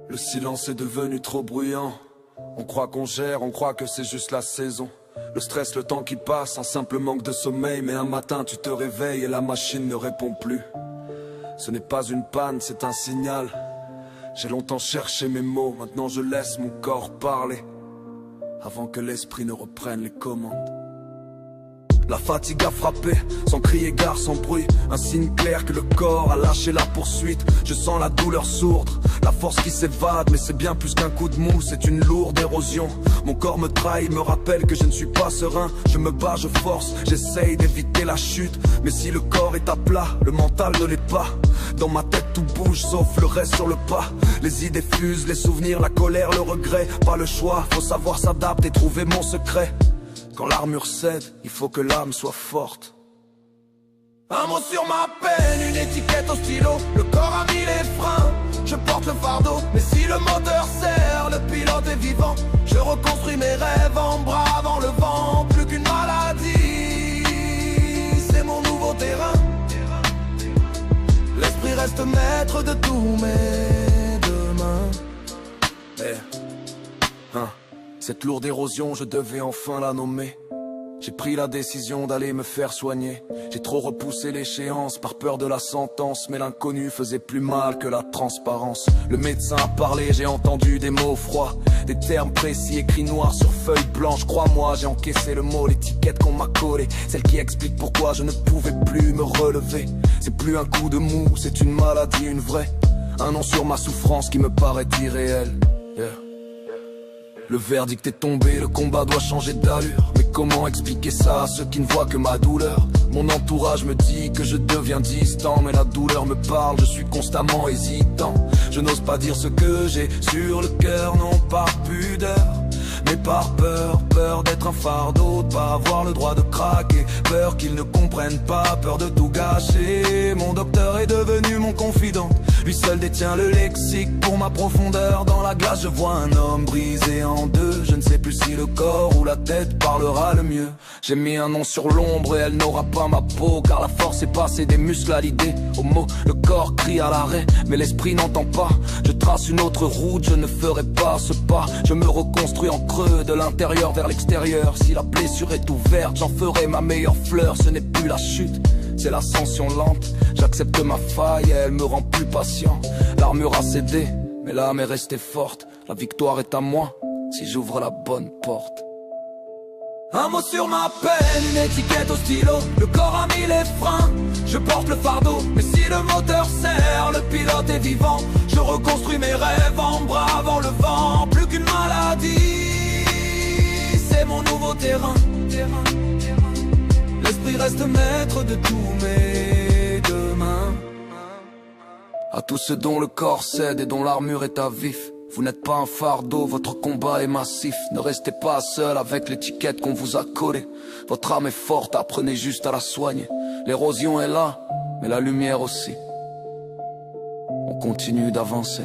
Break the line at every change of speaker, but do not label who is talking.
Le silence est devenu trop bruyant. On croit qu'on gère, on croit que c'est juste la saison. Le stress, le temps qui passe, un simple manque de sommeil. Mais un matin tu te réveilles et la machine ne répond plus. Ce n'est pas une panne, c'est un signal. J'ai longtemps cherché mes mots, maintenant je laisse mon corps parler avant que l'esprit ne reprenne les commandes. La fatigue a frappé, sans crier gare, sans bruit. Un signe clair que le corps a lâché la poursuite. Je sens la douleur sourde, la force qui s'évade. Mais c'est bien plus qu'un coup de mou, c'est une lourde érosion. Mon corps me trahit, me rappelle que je ne suis pas serein. Je me bats, je force, j'essaye d'éviter la chute. Mais si le corps est à plat, le mental ne l'est pas. Dans ma tête tout bouge, sauf le reste sur le pas. Les idées fusent, les souvenirs, la colère, le regret. Pas le choix, faut savoir s'adapter et trouver mon secret. Quand l'armure cède, il faut que l'âme soit forte. Un mot sur ma peine, une étiquette au stylo. Le corps a mis les freins, je porte le fardeau. Mais si le moteur sert, le pilote est vivant. Je reconstruis mes rêves en bravant le vent. Plus qu'une maladie, c'est mon nouveau terrain. L'esprit reste maître de tous mes demain. Cette lourde érosion, je devais enfin la nommer. J'ai pris la décision d'aller me faire soigner. J'ai trop repoussé l'échéance par peur de la sentence. Mais l'inconnu faisait plus mal que la transparence. Le médecin a parlé, j'ai entendu des mots froids. Des termes précis écrits noirs sur feuille blanche. Crois-moi, j'ai encaissé le mot, l'étiquette qu'on m'a collée. Celle qui explique pourquoi je ne pouvais plus me relever. C'est plus un coup de mou, c'est une maladie, une vraie. Un nom sur ma souffrance qui me paraît irréel. Le verdict est tombé, le combat doit changer d'allure. Mais comment expliquer ça à ceux qui ne voient que ma douleur? Mon entourage me dit que je deviens distant. Mais la douleur me parle, je suis constamment hésitant. Je n'ose pas dire ce que j'ai sur le cœur, non par pudeur, mais par peur. Peur d'être un fardeau, de pas avoir le droit de craquer. Peur qu'ils ne comprennent pas, peur de tout gâcher. Mon docteur est devenu mon confident. Lui seul détient le lexique pour ma profondeur. Dans la glace je vois un homme brisé en deux. Je ne sais plus si le corps ou la tête parlera le mieux. J'ai mis un nom sur l'ombre et elle n'aura pas ma peau. Car la force est passée des muscles à l'idée, au mot. Le corps crie à l'arrêt, mais l'esprit n'entend pas. Je trace une autre route, je ne ferai pas ce pas. Je me reconstruis en creux, de l'intérieur vers l'extérieur. Si la blessure est ouverte, j'en ferai ma meilleure fleur. Ce n'est plus la chute, c'est l'ascension lente. J'accepte ma faille, elle me rend plus patient. L'armure a cédé, mais l'âme est restée forte. La victoire est à moi, si j'ouvre la bonne porte. Un mot sur ma peine, une étiquette au stylo. Le corps a mis les freins, je porte le fardeau. Mais si le moteur sert, le pilote est vivant. Je reconstruis mes rêves en bravant le vent. Plus qu'une maladie, c'est mon nouveau terrain. L'esprit reste maître de tous mes demain. À tous ceux dont le corps cède et dont l'armure est à vif, vous n'êtes pas un fardeau, votre combat est massif. Ne restez pas seul avec l'étiquette qu'on vous a collée. Votre âme est forte, apprenez juste à la soigner. L'érosion est là, mais la lumière aussi. On continue d'avancer.